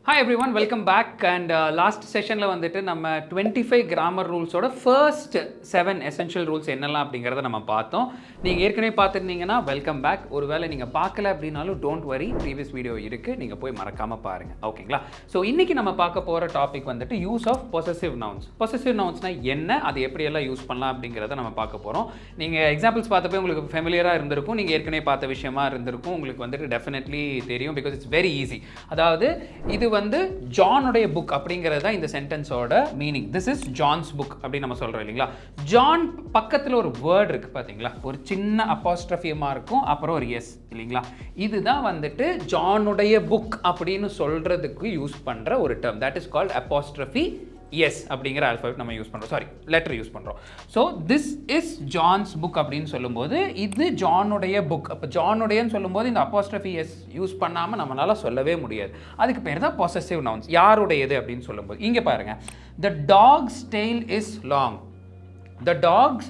Hi everyone, welcome back. And last sessionல வந்துட்டு நம்ம 25 grammar rulesோட first 7 essential rules என்னெல்லாம் அப்படிங்கறத நம்ம பார்த்தோம். நீங்க ஏற்கனவே பார்த்திருந்தீங்கன்னா வெல்கம் பேக். ஒருவேளை நீங்க பார்க்கல அப்படினாலும் டோன்ட் வரி, previous வீடியோ இருக்கு, நீங்க போய் மறக்காம பாருங்க. ஓகேங்களா? சோ இன்னைக்கு நம்ம பார்க்க போற டாபிக் வந்துட்டு use of possessive nouns. possessive nounsனா என்ன, அது எப்படி எல்லாம் யூஸ் பண்ணலாம் அப்படிங்கறத நம்ம பார்க்க போறோம். நீங்க எக்ஸாம்பிள்ஸ் பார்த்தப்போ உங்களுக்கு ஃபெமிலியரா இருந்திருக்கும், நீங்க ஏற்கனவே பார்த்த விஷயமா இருந்திருக்கும், உங்களுக்கு வந்துட்டு டெஃபினெட்லி தெரியும் because it's very easy. அதாவது இது வந்து ஜானுடைய புக் அப்படிங்கிறது தான் இந்த சென்டென்ஸோட meaning. This is John's book அப்படின்னு நம்ம சொல்றோம் இல்லைங்களா. ஜான் பக்கத்தில் ஒரு வேர்ட் இருக்கு பார்த்தீங்களா, ஒரு சின்ன அப்பாஸ்ட்ரஃபியமா இருக்கும், அப்புறம் ஒரு எஸ் இல்லைங்களா. இதுதான் வந்துட்டு ஜானுடைய புக் அப்படின்னு சொல்றதுக்கு யூஸ் பண்ற ஒரு term. That is called apostrophe s அப்படிங்கிற ஆல்ஃபபெட் நம்ம யூஸ் பண்ணுறோம், சாரி லெட்டர் யூஸ் பண்ணுறோம். So this is John's book அப்படின்னு சொல்லும்போது இது ஜானுடைய புக். அப்போ ஜானுடையன்னு சொல்லும்போது இந்த அப்போஸ்ட்ரஃபி எஸ் யூஸ் பண்ணாமல் நம்மளால சொல்லவே முடியாது. அதுக்கு பேர் தான் பொசசிவ் நவுன்ஸ். யாருடையது அப்படின்னு சொல்லும்போது இங்கே பாருங்க, the dog's tail is long. The dog's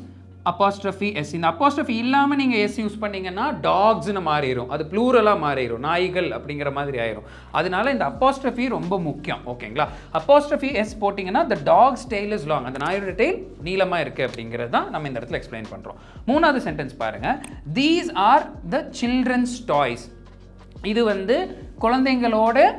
apostrophe S. இந்த அப்போஸ்ட்ரஃபி இல்லாமல் நீங்கள் எஸ் யூஸ் பண்ணீங்கன்னா டாக்ஸ்னு மாறிடும், அது ப்ளூரலாக மாறிடும், நாய்கள் அப்படிங்கிற மாதிரி ஆயிரும். அதனால இந்த அப்போஸ்ட்ரஃபி ரொம்ப முக்கியம். ஓகேங்களா. அப்போஸ்ட்ரஃபி எஸ் போட்டிங்கன்னா த டாக்ஸ் டெய்ல் இஸ் லாங், அந்த நாயோட டெய்ல் நீளமாக இருக்குது அப்படிங்கிறது தான் நம்ம இந்த இடத்துல எக்ஸ்பிளைன் பண்ணுறோம். மூணாவது சென்டென்ஸ் பாருங்க, these are the children's toys. இது வந்து குழந்தைங்களோட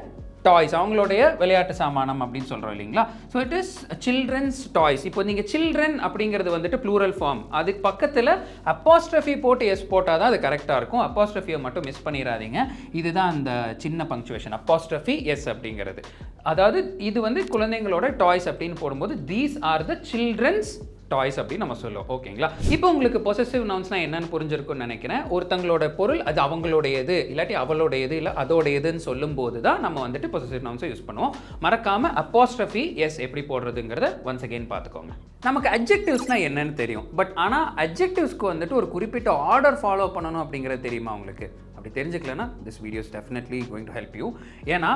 டாய்ஸ், அவங்களுடைய விளையாட்டு சாமானம் அப்படின்னு சொல்கிறோம் இல்லைங்களா. So it is children's toys. இப்போ நீங்கள் சில்ட்ரன் அப்படிங்கிறது வந்துட்டு ப்ளூரல் ஃபார்ம், அதுக்கு பக்கத்தில் அப்போஸ்ட்ரஃபி போட்டு எஸ் போட்டால் தான் அது கரெக்டாக இருக்கும். அப்போஸ்ட்ரஃபியை மட்டும் மிஸ் பண்ணிடாதீங்க. இதுதான் அந்த சின்ன பங்க்சுவேஷன், அப்போஸ்ட்ரஃபி எஸ் அப்படிங்கிறது. அதாவது இது வந்து குழந்தைங்களோட டாய்ஸ் அப்படின்னு போடும்போது these are the children's toys அப்படின்னு நம்ம சொல்லுவோம். ஓகேங்களா. இப்போ உங்களுக்கு பொசசிவ் நவுன்ஸ்னா என்னன்னு புரிஞ்சிருக்கும்னு நினைக்கிறேன். ஒருத்தங்களோட பொருள் அது அவங்களுடையது, இல்லாட்டி அவளுடையது, இல்லை அதோடையதுன்னு சொல்லும் போது தான் நம்ம வந்துட்டு பொசசிவ் நவுன்ஸை யூஸ் பண்ணுவோம். மறக்காம அப்போஸ்ட்ரஃபி எஸ் எப்படி போடுறதுங்கிறத ஒன்ஸ் அகெயின் பார்த்துக்கோங்க. நமக்கு அட்ஜெக்டிவ்ஸ்னா என்னன்னு தெரியும், பட் ஆனால் அட்ஜெக்டிவ்ஸ்க்கு வந்துட்டு ஒரு குறிப்பிட்ட ஆர்டர் ஃபாலோ பண்ணணும் அப்படிங்கிறது தெரியுமா உங்களுக்கு? அப்படி தெரிஞ்சுக்கலன்னா this video is definitely going to help you. ஏன்னா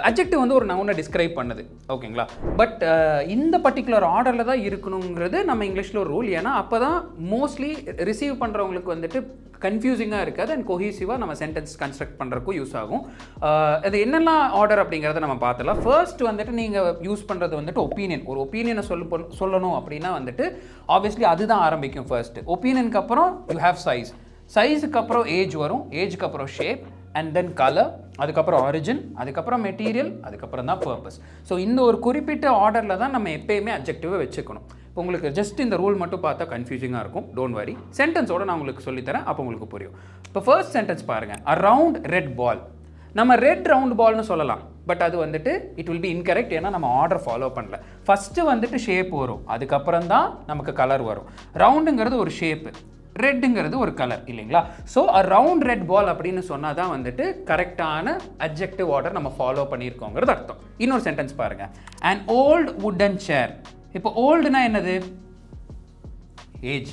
அட்ஜெக்டிவ் வந்து ஒரு நவுனை டிஸ்கிரைப் பண்ணுது, ஓகேங்களா. பட் இந்த பர்டிகுலர் ஆர்டரில் தான் இருக்கணுங்கிறது நம்ம இங்கிலீஷில் ஒரு ரூல். ஏன்னா அப்போ தான் மோஸ்ட்லி ரிசீவ் பண்ணுறவங்களுக்கு வந்துட்டு கன்ஃபியூசிங்காக இருக்காது அண்ட் கொஹீசிவாக நம்ம சென்டென்ஸ் கன்ஸ்ட்ரக்ட் பண்ணுறதுக்கும் யூஸ் ஆகும். அது என்னெல்லாம் ஆர்டர் அப்படிங்கிறத நம்ம பார்த்துலாம். ஃபர்ஸ்ட் வந்துட்டு நீங்கள் யூஸ் பண்ணுறது வந்துட்டு ஒப்பீனியன். ஒரு ஒப்பீனியனை சொல்லணும் அப்படின்னா வந்துட்டு ஆப்வியஸ்லி அதுதான் ஆரம்பிக்கும் ஃபர்ஸ்ட். ஒப்பீனியனுக்கு அப்புறம் யூ ஹேவ் சைஸ், சைஸுக்கு அப்புறம் ஏஜ் வரும், ஏஜுக்கு அப்புறம் ஷேப் அண்ட் தென் கலர், அதுக்கப்புறம் ஆரிஜின், அதுக்கப்புறம் மெட்டீரியல், அதுக்கப்புறம் தான் பர்பஸ். ஸோ இந்த ஒரு குறிப்பிட்ட ஆர்டரில் தான் நம்ம எப்பயுமே அட்ஜெக்டிவை வச்சுக்கணும். இப்போ உங்களுக்கு ஜஸ்ட் இந்த ரூல் மட்டும் பார்த்தா கன்ஃபியூசிங்காக இருக்கும், டோன்ட் வரி. சென்டென்ஸோட நான் உங்களுக்கு சொல்லித்தரேன், அப்போ உங்களுக்கு புரியும். இப்போ ஃபர்ஸ்ட் சென்டென்ஸ் பாருங்கள், அ ரவுண்ட் ரெட் பால். நம்ம ரெட் ரவுண்ட் பால்னு சொல்லலாம், பட் அது வந்துட்டு இட் வில் பி இன்கரெக்ட். ஏன்னா நம்ம ஆர்டர் ஃபாலோ பண்ணல. ஃபஸ்ட்டு வந்துட்டு ஷேப் வரும், அதுக்கப்புறம் தான் நமக்கு கலர் வரும். ரவுண்டுங்கிறது ஒரு ஷேப்பு, ரெட்டுங்கிறது ஒரு கலர் இல்லைங்களா. So a round red ball அப்படின்னு சொன்னால் தான் வந்துட்டு கரெக்டான அட்ஜெக்டிவ் ஆர்டர் நம்ம ஃபாலோ பண்ணியிருக்கோங்கிறது அர்த்தம். இன்னொரு சென்டென்ஸ் பாருங்க, அண்ட் ஓல்ட் வுடன் சேர். இப்போ ஓல்டுனா என்னது? ஏஜ்,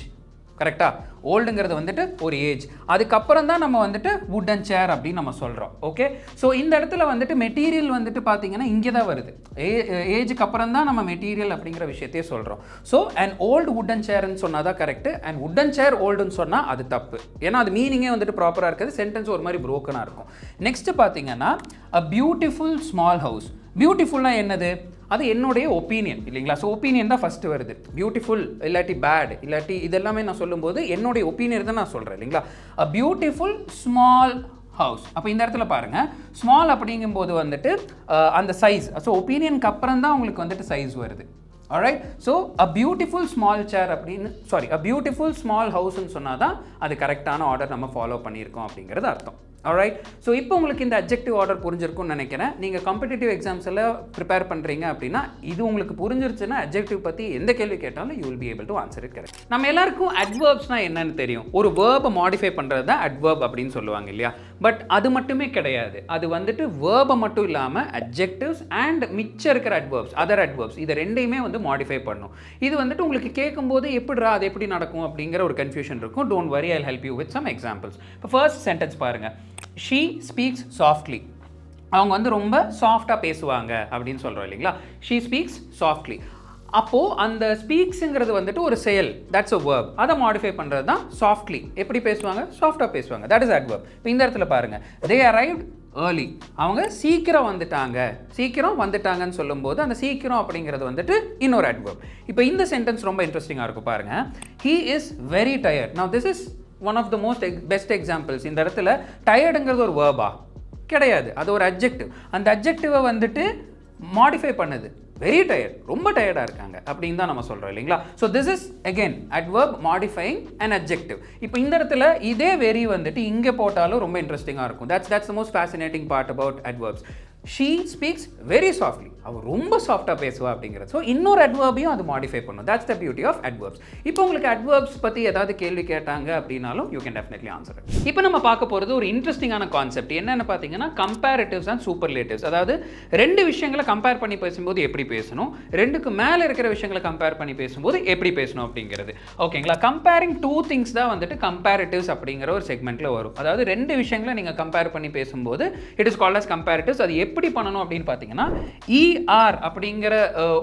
கரெக்டா. ஓல்டுங்கிறது வந்துட்டு ஒரு ஏஜ், அதுக்கப்புறம் தான் நம்ம வந்துட்டு வுடன் சேர் அப்படின்னு நம்ம சொல்கிறோம். ஓகே. ஸோ இந்த இடத்துல வந்துட்டு மெட்டீரியல் வந்துட்டு பார்த்தீங்கன்னா இங்கே தான் வருது. ஏஜுக்கு அப்புறம் தான் நம்ம மெட்டீரியல் அப்படிங்கிற விஷயத்தையே சொல்கிறோம். ஸோ அண்ட் ஓல்டு வுடன் சேர்ன்னு சொன்னால் தான் கரெக்டு, அண்ட் வுடன் சேர் ஓல்டுன்னு சொன்னால் அது தப்பு. ஏன்னா அது மீனிங்கே வந்துட்டு ப்ராப்பராக இருக்குது, சென்டென்ஸ் ஒரு மாதிரி ப்ரோக்கனாக இருக்கும். நெக்ஸ்ட் பார்த்தீங்கன்னா அ பியூட்டிஃபுல் ஸ்மால் ஹவுஸ். பியூட்டிஃபுல்னா என்னது? அது என்னுடைய ஒப்பீனியன் இல்லைங்களா. ஸோ ஒப்பீனியன் தான் ஃபஸ்ட்டு வருது. பியூட்டிஃபுல் இல்லாட்டி பேட் இல்லாட்டி இதெல்லாமே நான் சொல்லும்போது என்னுடைய ஒப்பீனியன் தான் நான் சொல்கிறேன் இல்லைங்களா. அ பியூட்டிஃபுல் ஸ்மால் ஹவுஸ். அப்போ இந்த இடத்துல பாருங்கள், ஸ்மால் அப்படிங்கும்போது வந்துட்டு அந்த சைஸ், ஸோ ஒப்பீனியனுக்கு அப்புறம் தான் உங்களுக்கு வந்துட்டு சைஸ் வருது. Alright. So a beautiful small chair அப்படின்னு அ பியூட்டிஃபுல் ஸ்மால் ஹவுஸ்ன்னு சொன்னால் தான் அது கரெக்டான ஆர்டர் நம்ம ஃபாலோ பண்ணியிருக்கோம் அப்படிங்கிறது அர்த்தம். ஆல்ரைட். ஸோ இப்போ உங்களுக்கு இந்த அட்ஜெக்டிவ் ஆர்டர் புரிஞ்சிருக்கும்னு நினைக்கிறேன். நீங்கள் காம்படிட்டிவ் எக்ஸாம்ஸ் எல்லாம் ப்ரிப்பேர் பண்ணுறீங்க அப்படின்னா இது உங்களுக்கு புரிஞ்சிருச்சுன்னா அட்ஜெக்டிவ் பற்றி எந்த கேள்வி கேட்டாலும் you will be able to answer it correct. நம்ம எல்லாருக்கும் அட்வர்ப்ஸ்னால் என்னன்னு தெரியும். ஒரு வேர்பை மாடிஃபை பண்ணுறது தான் அட்வர்ப் அப்படின்னு சொல்லுவாங்க இல்லையா. பட் அது மட்டுமே கிடையாது. அது வந்துட்டு வேர்பை மட்டும் இல்லாமல் அட்ஜெக்டிவ்ஸ் அண்ட் மிச்சம் இருக்கிற அட்வர்ப்ஸ், அதர் அட்வர்ப்ஸ், இதை ரெண்டையுமே வந்து மாடிஃபை பண்ணும். இது வந்துட்டு உங்களுக்கு கேட்கும்போது எப்படிரா அது எப்படி நடக்கும் அப்படிங்கிற ஒரு கன்ஃபியூஷன் இருக்கும். Don't worry, I will help you with some examples. இப்போ ஃபர்ஸ்ட் சென்டென்ஸ் பாருங்கள், she speaks softly. அவங்க வந்து ரொம்ப சாஃப்டாக பேசுவாங்க அப்படின்னு சொல்கிறோம் இல்லைங்களா. she speaks softly. அப்போது அந்த ஸ்பீக்ஸுங்கிறது வந்துட்டு ஒரு செயல், தட்ஸ் அ வேர்ப். அதை மாடிஃபை பண்ணுறது தான் சாஃப்ட்லி. எப்படி பேசுவாங்க? சாஃப்டாக பேசுவாங்க, தட் இஸ் அட்வர்ப். இப்போ இந்த இடத்துல பாருங்கள், they arrived ஏர்லி, அவங்க சீக்கிரம் வந்துட்டாங்கன்னு சொல்லும்போது அந்த சீக்கிரம் அப்படிங்கிறது வந்துட்டு இன்னொரு adverb. இப்போ இந்த சென்டென்ஸ் ரொம்ப இன்ட்ரெஸ்டிங்காக இருக்கும் பாருங்க. He is very tired. Now this is one of the most best examples. இந்த இடத்துல டயர்டுங்கிறது ஒரு வேர்பா கிடையாது, அது ஒரு அட்ஜெக்டிவ். அந்த அட்ஜெக்டிவை வந்துட்டு மாடிஃபை பண்ணுது, வெரி டயர்ட், ரொம்ப டயர்டாக இருக்காங்க அப்படின்னு தான் நம்ம சொல்கிறோம் இல்லைங்களா. So this is again adverb modifying and adjective. இப்போ இந்த இடத்துல இதே வெரி வந்துட்டு இங்கே போட்டாலும் ரொம்ப இன்ட்ரெஸ்டிங்காக இருக்கும். that's the most fascinating part about adverbs. She speaks very softly. அவள் ரொம்ப சாஃப்டாக பேசுவா அப்படிங்கிறது. ஸோ இன்னொரு adverbையும் அது மாடிஃபை பண்ணும். that's the beauty of adverbs. இப்போ உங்களுக்கு adverbs பற்றி ஏதாவது கேள்வி கேட்டாங்க அப்படின்னாலும் you can definitely answer it. இப்போ நம்ம பார்க்க போகிறது ஒரு இன்ட்ரெஸ்டிங்கான கான்செப்ட். என்னென்னு பார்த்தீங்கன்னா கம்பேரிட்டிவ்ஸ் அண்ட் சூப்பர்லேட்டிவ்ஸ். அதாவது ரெண்டு விஷயங்களை கம்பேர் பண்ணி பேசும்போது எப்படி பேசணும், ரெண்டுக்கு மேலே இருக்கிற விஷயங்களை கம்பேர் பண்ணி பேசும்போது எப்படி பேசணும் அப்படிங்கிறது. ஓகேங்களா. கம்பேரிங் டூ திங்ஸ் தான் வந்துட்டு கம்பேரிட்டிவ்ஸ் அப்படிங்கிற ஒரு செக்மெண்ட்டில் வரும். அதாவது ரெண்டு விஷயங்களை நீங்கள் கம்பேர் பண்ணி பேசும்போது it is called as comparatives. அது எப்படி பண்ணணும் அப்படின்னு பார்த்தீங்கன்னா ER அப்படிங்கிற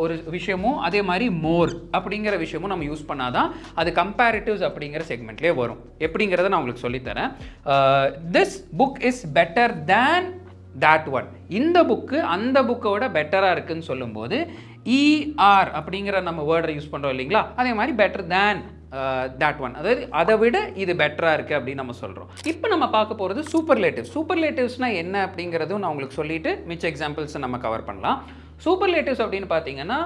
ஒரு விஷயமும் அதே மாதிரி மோர் அப்படிங்கிற விஷயமும் நம்ம யூஸ் பண்ணாதான் அது கம்பேரிட்டிவ்ஸ் அப்படிங்கிற செக்மெண்ட்லேயே வரும். எப்படிங்கிறத நான் உங்களுக்கு சொல்லித்தரேன். This book is better than that one. இந்த புக்கு அந்த புக்கை விட பெட்டராக இருக்குன்னு சொல்லும்போது ER அப்படிங்கிற நம்ம வேர்டை யூஸ் பண்ணுறோம் இல்லைங்களா, அதே மாதிரி பெட்டர் தேன் that one, அதாவது அதை விட இது பெட்டராக இருக்குது அப்படின்னு நம்ம சொல்கிறோம். இப்போ நம்ம பார்க்க போகிறது சூப்பர்லேட்டிவ்ஸ். சூப்பர்லேட்டிவ்ஸ்னால் என்ன அப்படிங்கிறதும் நான் உங்களுக்கு சொல்லிவிட்டு மிச்ச எக்ஸாம்பிள்ஸை நம்ம கவர் பண்ணலாம். சூப்பர்லேட்டிவ்ஸ் அப்படின்னு பார்த்தீங்கன்னா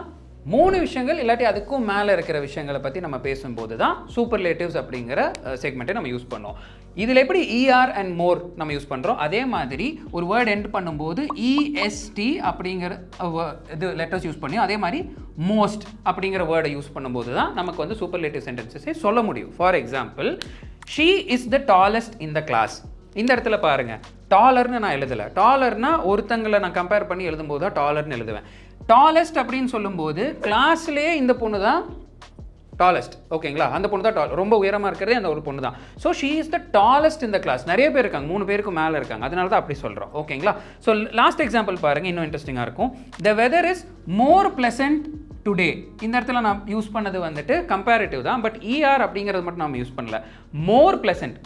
3 விஷயங்கள் இல்லாட்டி அதுக்கும் மேலே இருக்கிற விஷயங்களை பற்றி நம்ம பேசும்போது தான் சூப்பர்லேட்டிவ்ஸ் அப்படிங்கிற செக்மெண்ட்டை நம்ம யூஸ் பண்ணோம். இதில் எப்படி ER அண்ட் மோர் நம்ம யூஸ் பண்ணுறோம், அதே மாதிரி ஒரு வேர்டு எண்ட் பண்ணும்போது EST அப்படிங்கிற இது லெட்டர்ஸ் யூஸ் பண்ணி, அதே மாதிரி மோஸ்ட் அப்படிங்கிற வேர்டை யூஸ் பண்ணும்போது தான் நமக்கு வந்து சூப்பர்லேட்டிவ் சென்டென்சஸே சொல்ல முடியும். For example, she is the tallest in the class. இந்த இடத்துல பாருங்கள், டாலர்னு நான் எழுதலை. டாலர்னா ஒருத்தங்களை நான் கம்பேர் பண்ணி எழுதும்போது தான் டாலர்னு எழுதுவேன். டாலஸ்ட் அப்படின்னு சொல்லும்போது கிளாஸ்லேயே இந்த பொண்ணு தான் டாலஸ்ட். ஓகேங்களா, அந்த பொண்ணு தான் ரொம்ப உயரமாக இருக்கிறதே அந்த ஒரு பொண்ணு தான். So she is the tallest in the class. நிறைய பேர் இருக்காங்க, 3 பேருக்கு மேலே இருக்காங்க, அதனால தான் அப்படி சொல்கிறோம். ஓகேங்களா. ஸோ லாஸ்ட் எக்ஸாம்பிள் பாருங்கள், இன்னும் இன்ட்ரெஸ்டிங்காக இருக்கும். The weather is more pleasant today. இந்த இடத்துல நான் யூஸ் பண்ணது வந்துட்டு கம்பேரிட்டிவ் தான், பட் ER அப்படிங்கிறது மட்டும் நம்ம யூஸ் பண்ணல. மோர் பிளசன்ட்,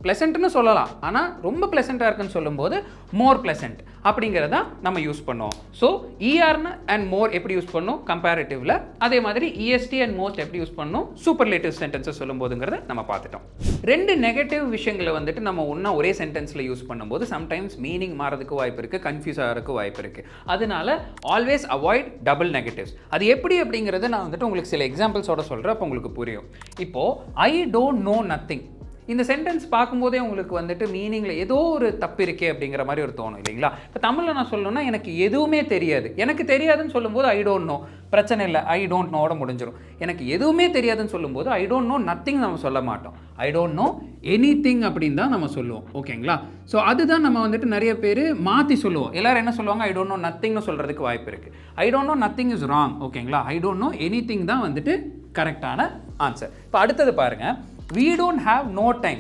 ப்ளசண்ட்னு சொல்லலாம், ஆனால் ரொம்ப ப்ளசண்ட்டாக இருக்குன்னு சொல்லும்போது மோர் ப்ளசண்ட் அப்படிங்கிறத நம்ம யூஸ் பண்ணுவோம். ஸோ ERன்னு அண்ட் மோர் எப்படி யூஸ் பண்ணணும் கம்பேரிட்டிவில், அதே மாதிரி EST அண்ட் மோஸ்ட் எப்படி யூஸ் பண்ணணும் சூப்பர்லேட்டிவ் சென்டென்ஸை சொல்லும்போதுங்கிறத நம்ம பார்த்துட்டோம். 2 நெகட்டிவ் விஷயங்களை வந்துட்டு நம்ம ஒரே சென்டென்ஸில் யூஸ் பண்ணும்போது சம்டைம்ஸ் மீனிங் மாறதுக்கு வாய்ப்பு இருக்குது, கன்ஃபியூஸ் ஆகிறதுக்கு வாய்ப்பு இருக்குது. அதனால ஆல்வேஸ் அவாய்ட் டபுள் நெகட்டிவ்ஸ். அது எப்படி அப்படிங்கிறத நான் வந்துட்டு உங்களுக்கு சில எக்ஸாம்பிள்ஸோட சொல்கிறேன், அப்போ உங்களுக்கு புரியும். இப்போது ஐ டோன்ட் நோ நத்திங். இந்த சென்டென்ஸ் பார்க்கும்போதே உங்களுக்கு வந்துட்டு மீனிங்கில் ஏதோ ஒரு தப்பு இருக்கே அப்படிங்கிற மாதிரி ஒரு தோணும் இல்லைங்களா. இப்போ தமிழில் நான் சொல்லணும்னா எனக்கு எதுவுமே தெரியாது. எனக்கு தெரியாதுன்னு சொல்லும்போது ஐ டோன்ட் நோ, பிரச்சனை இல்லை, ஐ டோன்ட் நோட முடிஞ்சிடும். எனக்கு எதுவுமே தெரியாதுன்னு சொல்லும்போது ஐ டோன்ட் நோ நத்திங் நம்ம சொல்ல மாட்டோம், ஐ டோன்ட் நோ எனிதிங் அப்படின்னு தான் நம்ம சொல்லுவோம். ஓகேங்களா. ஸோ அதுதான் நம்ம வந்துட்டு நிறைய பேர் மாற்றி சொல்லுவோம். எல்லோரும் என்ன சொல்லுவாங்க, ஐ டோன்ட் நோ நத்திங்னு சொல்கிறதுக்கு வாய்ப்பு இருக்குது. I don't know nothing is wrong. ஓகேங்களா. ஐ டோன்ட் நோ எனிதிங் தான் வந்துட்டு கரெக்டான ஆன்சர். இப்போ அடுத்தது பாருங்கள், we don't have no time.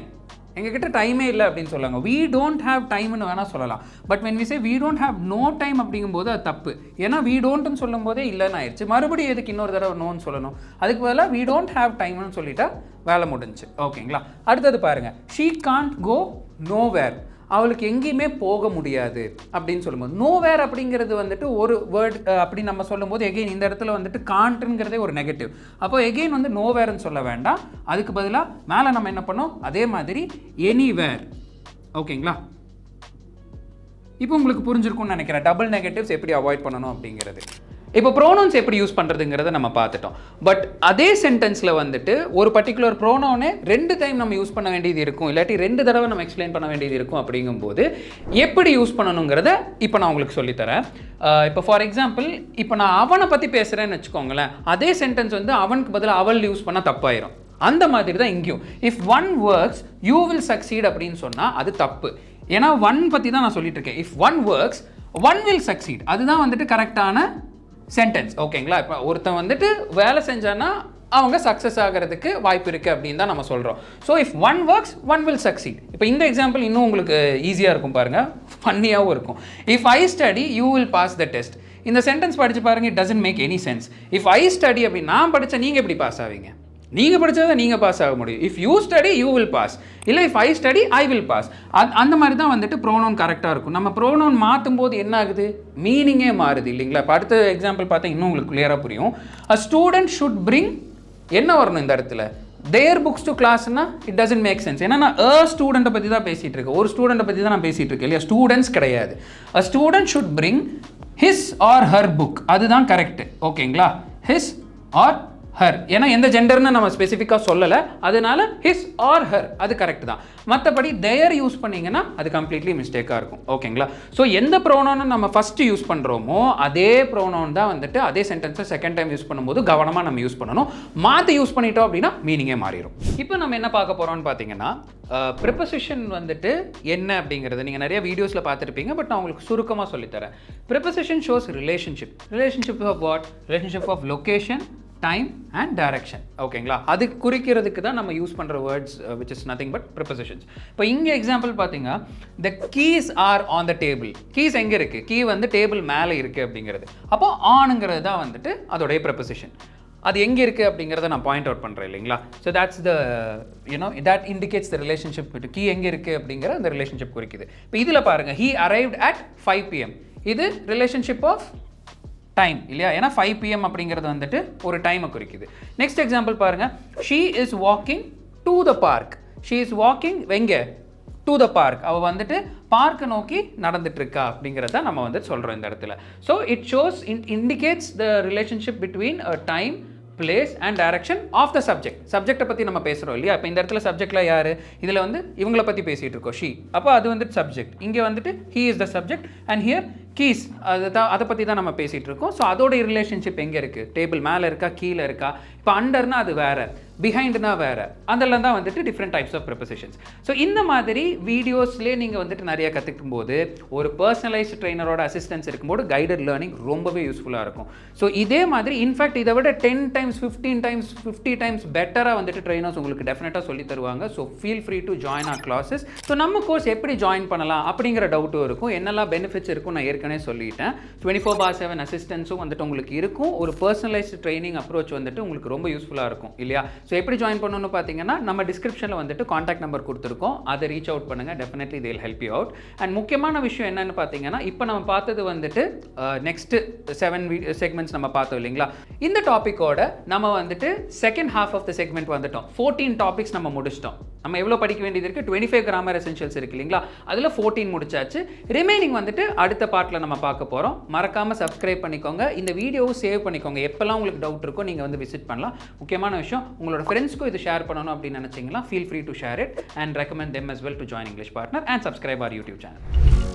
எங்ககிட்ட டைமே இல்லை அப்படின்னு சொல்லுவாங்க. we don't have timeன்னு வேணால் சொல்லலாம். But when we say we don't have no time அப்படிங்கும்போது அது தப்பு. ஏன்னா we don't சொல்லும் போதே இல்லைன்னு ஆயிடுச்சு, மறுபடியும் எதுக்கு இன்னொரு தடவை நோன்னு சொல்லணும். அதுக்கு பதிலாக we don't have timeன்னு சொல்லிட்டா வேலை முடிஞ்சு. ஓகேங்களா. அடுத்தது பாருங்கள், she can't go nowhere. அவளுக்கு எங்கேயுமே போக முடியாது அப்படின்னு சொல்லும்போது நோவேர் அப்படிங்கிறது வந்துட்டு ஒரு வேர்ட் அப்படி நம்ம சொல்லும்போது எகெயின் இந்த இடத்துல வந்துட்டு காண்ட்ங்கிறதே ஒரு நெகட்டிவ். அப்போ எகெயின் வந்து நோவேர்ன்னு சொல்ல வேண்டாம், அதுக்கு பதிலாக மேலே நம்ம என்ன பண்ணோம் அதே மாதிரி எனிவேர். ஓகேங்களா. இப்போ உங்களுக்கு புரிஞ்சிருக்கும்னு நினைக்கிறேன் டபுள் நெகட்டிவ்ஸ் எப்படி அவாய்ட் பண்ணணும் அப்படிங்கிறது. இப்போ ப்ரோனவுன்ஸ் எப்படி யூஸ் பண்ணுறதுங்கிறத நம்ம பார்த்துட்டோம். பட் அதே சென்டென்ஸில் வந்துட்டு ஒரு பர்டிகுலர் ப்ரோனவுனே 2 டைம் நம்ம யூஸ் பண்ண வேண்டியது இருக்கும், இல்லாட்டி 2 தடவை நம்ம எக்ஸ்பிளைன் பண்ண வேண்டியது இருக்கும். அப்படிங்கும்போது எப்படி யூஸ் பண்ணணுங்கிறத இப்போ நான் உங்களுக்கு சொல்லித்தரேன். இப்போ ஃபார் எக்ஸாம்பிள், இப்போ நான் அவனை பற்றி பேசுகிறேன்னு வச்சுக்கோங்களேன், அதே சென்டென்ஸ் வந்து அவனுக்கு பதிலாக அவள் யூஸ் பண்ணால் தப்பாயிரும். அந்த மாதிரி தான் இங்கேயும் if one works you will succeed அப்படின்னு சொன்னால் அது தப்பு. ஏன்னா ஒன் பற்றி தான் நான் சொல்லிட்டு இருக்கேன். If one works one will succeed, அதுதான் வந்துட்டு கரெக்டான சென்டென்ஸ். ஓகேங்களா. இப்போ ஒருத்தன் வந்துட்டு வேலை செஞ்சான்னா அவங்க சக்ஸஸ் ஆகிறதுக்கு வாய்ப்பு இருக்குது அப்படின்னு தான் நம்ம சொல்கிறோம். So if one works one will succeed. இப்போ இந்த எக்ஸாம்பிள் இன்னும் உங்களுக்கு ஈஸியாக இருக்கும் பாருங்கள், ஃபன்னியாகவும் இருக்கும். If I study you will pass the test. இந்த சென்டென்ஸ் படித்து பாருங்கள், it doesn't make any sense. If I study அப்படி நான் படித்தா நீங்கள் எப்படி பாஸ் ஆவீங்க? நீங்கள் படித்ததை நீங்கள் பாஸ் ஆக முடியும். If you study you will pass, இல்லை if I study I will pass. அந்த மாதிரி தான் வந்துட்டு ப்ரோனவுன் கரெக்டாக இருக்கும். நம்ம ப்ரோனவுன் மாற்றும் போது என்ன ஆகுது, மீனிங்கே மாறுது இல்லைங்களா? இப்போ அடுத்த எக்ஸாம்பிள் பார்த்தா இன்னும் உங்களுக்கு கிளியராக புரியும். அ ஸ்டூடெண்ட் ஷுட் பிரிங் என்ன வரணும் இந்த இடத்துல, தேர் புக்ஸ் டு கிளாஸ்னா இட் டசன்ட் மேக் சென்ஸ். ஏன்னா நான் ஸ்டூடெண்ட்டை பற்றி தான் பேசிகிட்டு இருக்கேன், ஒரு ஸ்டூடெண்ட்டை பற்றி தான் நான் பேசிகிட்டு இருக்கேன் இல்லையா, ஸ்டூடெண்ட்ஸ் கிடையாது. அ student should bring his R her book, அதுதான் கரெக்ட். ஓகேங்களா, ஹிஸ் ஆர் ஹர், ஏன்னா எந்த ஜெண்டர்னு நம்ம ஸ்பெசிஃபிக்காக சொல்லலை, அதனால ஹிஸ் ஆர் ஹர் அது கரெக்ட் தான். மற்றபடி தேர் யூஸ் பண்ணிங்கன்னா அது கம்ப்ளீட்லி மிஸ்டேக்காக இருக்கும். ஓகேங்களா, ஸோ எந்த ப்ரோனோன்னு நம்ம ஃபஸ்ட்டு யூஸ் பண்ணுறோமோ அதே ப்ரோனோன் தான் வந்துட்டு அதே சென்டென்ஸை செகண்ட் டைம் யூஸ் பண்ணும்போது கவனமாக நம்ம யூஸ் பண்ணணும். மாற்றி யூஸ் பண்ணிட்டோம் அப்படின்னா மீனிங்கே மாறிடும். இப்போ நம்ம என்ன பார்க்க போகிறோம்னு பார்த்தீங்கன்னா, ப்ரிப்போசிஷன் வந்துட்டு என்ன அப்படிங்கிறது நீங்கள் நிறைய வீடியோஸில் பார்த்துருப்பீங்க, பட் நான் உங்களுக்கு சுருக்கமாக சொல்லித்தரேன். Preposition shows relationship of what, relationship of location, time and direction. ஓகேங்களா, அது குறிக்கிறதுக்கு தான் நம்ம யூஸ் பண்ணுற words which is nothing but prepositions. இப்போ இங்கே எக்ஸாம்பிள் பார்த்தீங்கன்னா, the keys are on the table. Keys எங்கே இருக்குது, கீ வந்து டேபிள் மேலே இருக்குது அப்படிங்கிறது. அப்போ ஆனுங்கிறது தான் வந்துட்டு அதோடைய ப்ரிப்போசிஷன். அது எங்கே இருக்குது அப்படிங்கிறத நான் பாயிண்ட் அவுட் பண்ணுறேன் இல்லைங்களா. So that's the that indicates the relationship. Key எங்கே இருக்குது அப்படிங்கிற அந்த ரிலேஷன்ஷிப் குறிக்குது. இப்போ இதில் பாருங்கள், ஹீ அரைவ்ட் அட் 5 PM. இது ரிலேஷன்ஷிப் ஆஃப் டைம் இல்லையா, ஏன்னா 5 PM அப்படிங்கிறது வந்துட்டு ஒரு டைமை குறிக்குது. நெக்ஸ்ட் எக்ஸாம்பிள் பாருங்கள், she is walking to the park. She is walking எங்கே, டு த பார்க். அவள் வந்துட்டு பார்க்கை நோக்கி நடந்துட்டுருக்கா அப்படிங்கிறத நம்ம வந்து சொல்கிறோம் இந்த இடத்துல. So it shows indicates the relationship between a time, place and direction of the subject. சப்ஜெக்டை பற்றி நம்ம பேசுகிறோம் இல்லையா. இப்போ இந்த இடத்துல சப்ஜெக்டில் யார், இதில் வந்து இவங்களை பற்றி பேசிகிட்டு இருக்கோம், ஷீ. அப்போ அது வந்துட்டு சப்ஜெக்ட். இங்கே வந்துட்டு he is the subject and here keys, அதை பற்றி தான் நம்ம பேசிகிட்டு இருக்கோம். ஸோ அதோடைய ரிலேஷன்ஷிப் எங்கே இருக்குது, டேபிள் மேலே இருக்கா, கீழே இருக்கா. இப்போ அண்டர்னா அது வேறு, பிஹைண்ட்னா வேறு, அதெல்லாம் தான் வந்துட்டு different types of prepositions. So இந்த மாதிரி வீடியோஸ்லேயே நீங்கள் வந்துட்டு நிறைய கற்றுக்கும் போது ஒரு பர்சனலைஸ்டு ட்ரெயினரோட அசிஸ்டன்ஸ் இருக்கும்போது கைடட் லேர்னிங் ரொம்பவே யூஸ்ஃபுல்லாக இருக்கும். ஸோ இதே மாதிரி இன்ஃபேக்ட் இதை விட 10 times 15 times 50 times பெட்டராக வந்துட்டு ட்ரெயினர்ஸ் உங்களுக்கு டெஃபினட்டாக சொல்லி தருவாங்க. So feel free to join our classes. So நம்ம கோர்ஸ் எப்படி ஜாயின் பண்ணலாம் அப்படிங்கிற டவுட்டும் இருக்கும், என்னெல்லாம் பெனிஃபிட்ஸ் இருக்கும் நான் ஏற்கனவே சொல்லிட்டேன். 24/7 அசிஸ்டன்ஸும் வந்துட்டு உங்களுக்கு இருக்கும். ஒரு பர்சனலைஸ்டு ட்ரைனிங் அப்ரோச் வந்துட்டு உங்களுக்கு ரொம்ப யூஸ்ஃபுல்லாக இருக்கும் இல்லையா. ஸோ எப்படி ஜாயின் பண்ணணும்னு பார்த்தீங்கன்னா, நம்ம டிஸ்கிரிப்ஷனில் வந்துட்டு காண்டாக்ட் நம்பர் கொடுத்துருக்கோம், அதை ரீச் அவுட் பண்ணுங்கள். Definitely they will help you out. And முக்கியமான விஷயம் என்னென்னு பார்த்தீங்கன்னா, இப்போ நம்ம பார்த்தது வந்துட்டு நெக்ஸ்ட்டு 7 செக்மெண்ட்ஸ் நம்ம பார்த்தோம் இல்லைங்களா. இந்த டாப்பிக்கோட நம்ம வந்துட்டு second half of the segment வந்துட்டோம். 14 டாபிக்ஸ் நம்ம முடிச்சிட்டோம். நம்ம எவ்வளோ படிக்க வேண்டியது இருக்குது, 25 கிராமர் எசென்ஷியல்ஸ் இருக்குது இல்லைங்களா, அதில் 14 முடிச்சாச்சு. ரிமைனிங் வந்துட்டு அடுத்த பார்ட்டில் நம்ம பார்க்க போகிறோம். மறக்காமல் சப்ஸ்கிரைப் பண்ணிக்கோங்க, இந்த வீடியோவை சேவ் பண்ணிக்கோங்க. எப்போல்லாம் உங்களுக்கு டவுட் இருக்கோ நீங்கள் வந்து விசிட் பண்ணலாம். முக்கியமான விஷயம், உங்களோட ஃப்ரெண்ட்ஸ்க்கும் இது ஷேர் பண்ணணும் அப்படின்னு நினச்சிங்கன்னா feel free to share it and recommend them as well to join English Partner and subscribe our YouTube channel.